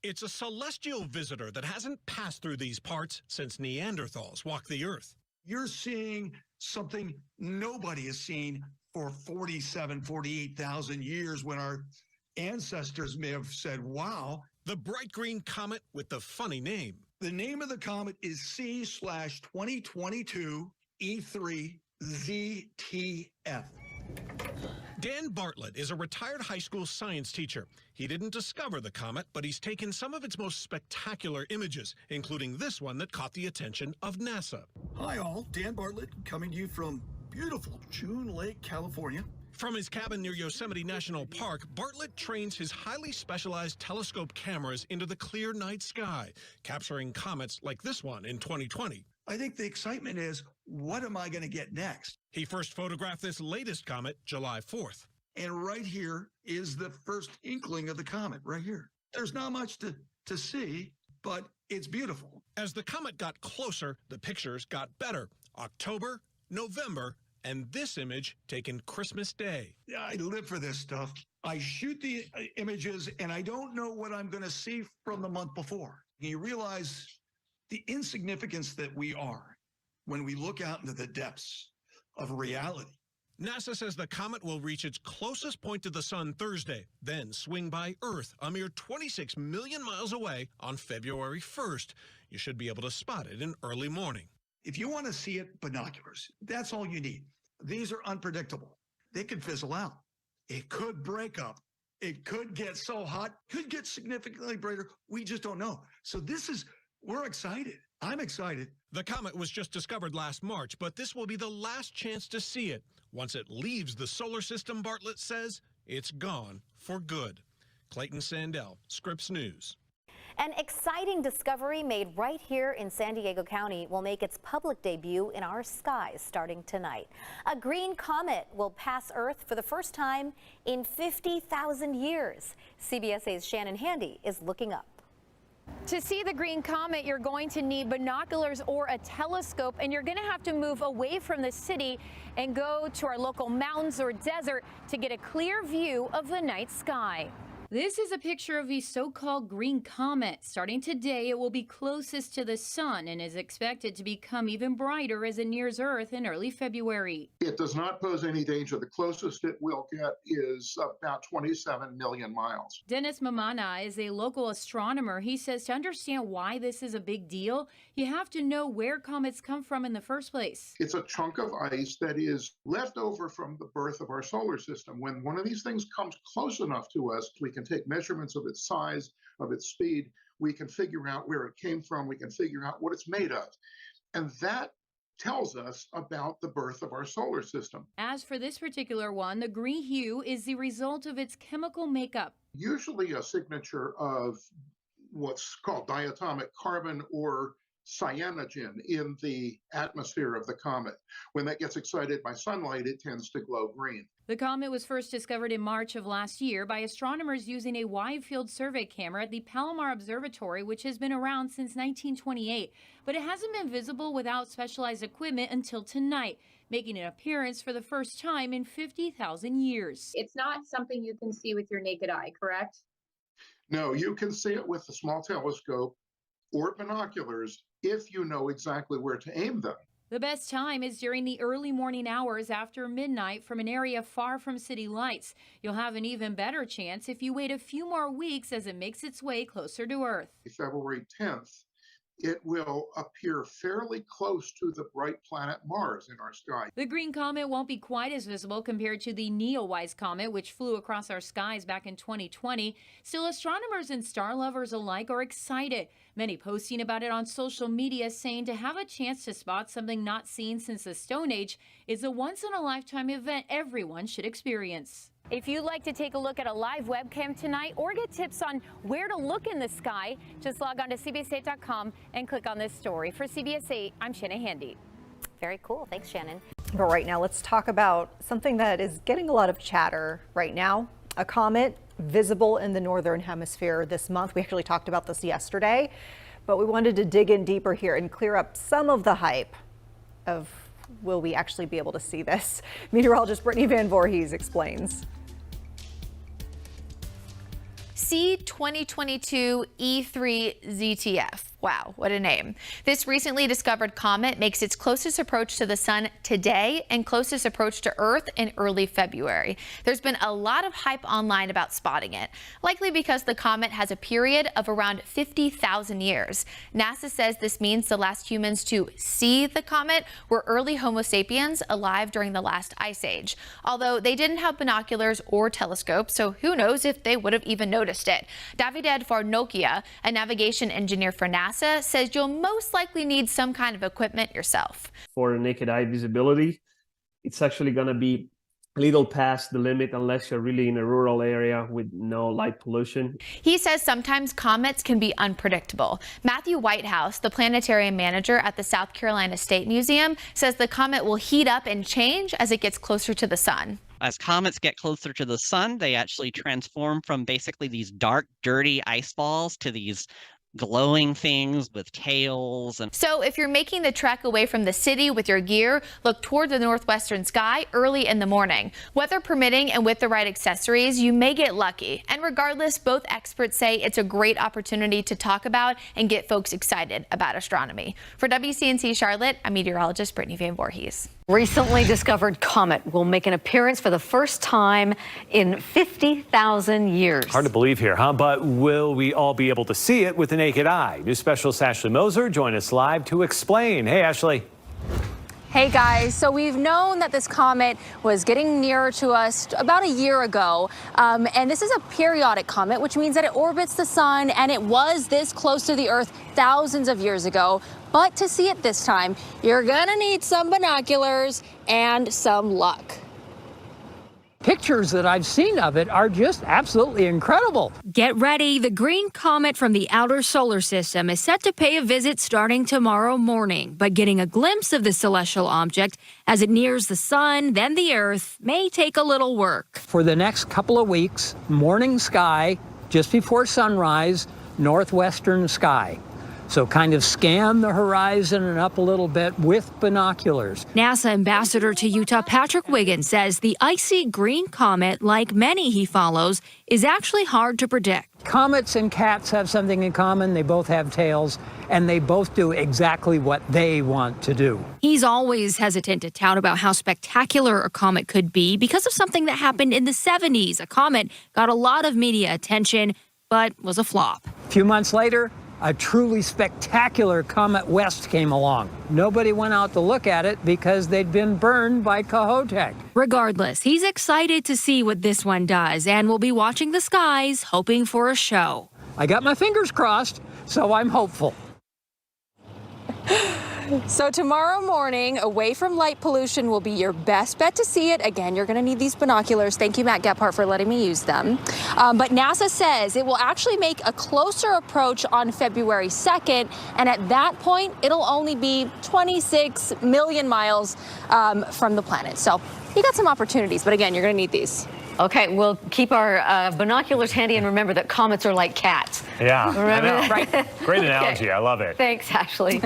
It's a celestial visitor that hasn't passed through these parts since Neanderthals walked the earth. You're seeing something nobody has seen for 48,000 years, when our ancestors may have said, wow. The bright green comet with the funny name. The name of the comet is C/2022 E3 ZTF. Dan Bartlett is a retired high school science teacher. He didn't discover the comet, but he's taken some of its most spectacular images, including this one that caught the attention of NASA. Hi all, Dan Bartlett coming to you from beautiful June Lake, California. From his cabin near Yosemite National Park, Bartlett trains his highly specialized telescope cameras into the clear night sky, capturing comets like this one in 2020. I think the excitement is, what am I going to get next? He first photographed this latest comet July 4th. And right here is the first inkling of the comet, right here. There's not much to see, but it's beautiful. As the comet got closer, the pictures got better. October, November, and this image taken Christmas Day. I live for this stuff. I shoot the images, and I don't know what I'm going to see from the month before. You realize the insignificance that we are when we look out into the depths of reality. NASA says the comet will reach its closest point to the sun Thursday, then swing by Earth a mere 26 million miles away on February 1st. You should be able to spot it in early morning. If you want to see it, binoculars. That's all you need. These are unpredictable. They could fizzle out. It could break up. It could get so hot, could get significantly brighter. We just don't know. So we're excited. I'm excited. The comet was just discovered last March, but this will be the last chance to see it. Once it leaves the solar system, Bartlett says, it's gone for good. Clayton Sandell, Scripps News. An exciting discovery made right here in San Diego County will make its public debut in our skies starting tonight. A green comet will pass Earth for the first time in 50,000 years. CBSA's Shannon Handy is looking up. To see the green comet, you're going to need binoculars or a telescope, and you're going to have to move away from the city and go to our local mountains or desert to get a clear view of the night sky. This is a picture of the so-called green comet. Starting today, it will be closest to the sun and is expected to become even brighter as it nears Earth in early February. It does not pose any danger. The closest it will get is about 27 million miles. Dennis Mamana is a local astronomer. He says to understand why this is a big deal, you have to know where comets come from in the first place. It's a chunk of ice that is left over from the birth of our solar system. When one of these things comes close enough to us, we can take measurements of its size, of its speed. We can figure out where it came from. We can figure out what it's made of. And that tells us about the birth of our solar system. As for this particular one, the green hue is the result of its chemical makeup. Usually a signature of what's called diatomic carbon or cyanogen in the atmosphere of the comet. When that gets excited by sunlight, it tends to glow green. The comet was first discovered in March of last year by astronomers using a wide-field survey camera at the Palomar Observatory, which has been around since 1928. But it hasn't been visible without specialized equipment until tonight, making an appearance for the first time in 50,000 years. It's not something you can see with your naked eye, correct? No, you can see it with a small telescope or binoculars if you know exactly where to aim them. The best time is during the early morning hours after midnight from an area far from city lights. You'll have an even better chance if you wait a few more weeks as it makes its way closer to Earth. February 10th, it will appear fairly close to the bright planet Mars in our sky. The green comet won't be quite as visible compared to the Neowise comet, which flew across our skies back in 2020. Still, astronomers and star lovers alike are excited. Many posting about it on social media, saying to have a chance to spot something not seen since the Stone Age is a once-in-a-lifetime event everyone should experience. If you'd like to take a look at a live webcam tonight or get tips on where to look in the sky, just log on to CBS8.com and click on this story. For CBS 8, I'm Shannon Handy. Very cool. Thanks, Shannon. But right now, let's talk about something that is getting a lot of chatter right now. A comet visible in the northern hemisphere this month. We actually talked about this yesterday, but we wanted to dig in deeper here and clear up some of the hype of will we actually be able to see this? Meteorologist Brittany Van Voorhees explains. C 2022 E3 ZTF. Wow, what a name. This recently discovered comet makes its closest approach to the sun today and closest approach to Earth in early February. There's been a lot of hype online about spotting it, likely because the comet has a period of around 50,000 years. NASA says this means the last humans to see the comet were early Homo sapiens alive during the last ice age, although they didn't have binoculars or telescopes, so who knows if they would have even noticed it. Davide Farnokia, a navigation engineer for NASA, says you'll most likely need some kind of equipment yourself. For naked eye visibility, it's actually going to be a little past the limit unless you're really in a rural area with no light pollution. He says sometimes comets can be unpredictable. Matthew Whitehouse, the planetarium manager at the South Carolina State Museum, says the comet will heat up and change as it gets closer to the sun. As comets get closer to the sun, they actually transform from basically these dark, dirty ice balls to these glowing things with tails. And so if you're making the trek away from the city with your gear, look toward the northwestern sky early in the morning. Weather permitting and with the right accessories, you may get lucky. And regardless, both experts say it's a great opportunity to talk about and get folks excited about astronomy. For WCNC Charlotte, I'm meteorologist Brittany Van Voorhees. Recently discovered comet will make an appearance for the first time in 50,000 years. Hard to believe here, huh? But will we all be able to see it with the naked eye? News specialist Ashley Moser joined us live to explain. Hey, Ashley. Hey guys, so we've known that this comet was getting nearer to us about a year ago, and this is a periodic comet, which means that it orbits the sun, and it was this close to the Earth thousands of years ago. But to see it this time, you're gonna need some binoculars and some luck. Pictures that I've seen of it are just absolutely incredible. Get ready. The green comet from the outer solar system is set to pay a visit starting tomorrow morning. But getting a glimpse of the celestial object as it nears the sun, then the Earth, may take a little work. For the next couple of weeks, morning sky, just before sunrise, northwestern sky. So kind of scan the horizon and up a little bit with binoculars. NASA ambassador to Utah Patrick Wiggins says the icy green comet, like many he follows, is actually hard to predict. Comets and cats have something in common. They both have tails, and they both do exactly what they want to do. He's always hesitant to tout about how spectacular a comet could be because of something that happened in the 70s. A comet got a lot of media attention, but was a flop. A few months later, a truly spectacular Comet West came along. Nobody went out to look at it because they'd been burned by Kohoutek. Regardless, he's excited to see what this one does and will be watching the skies, hoping for a show. I got my fingers crossed, so I'm hopeful. So tomorrow morning, away from light pollution will be your best bet to see it. Again, you're going to need these binoculars. Thank you, Matt Gephardt, for letting me use them. But NASA says it will actually make a closer approach on February 2nd. And at that point, it'll only be 26 million miles from the planet. So you got some opportunities. But again, you're going to need these. Okay, we'll keep our binoculars handy and remember that comets are like cats. Yeah, remember I know. Right? Great analogy. Okay. I love it. Thanks, Ashley.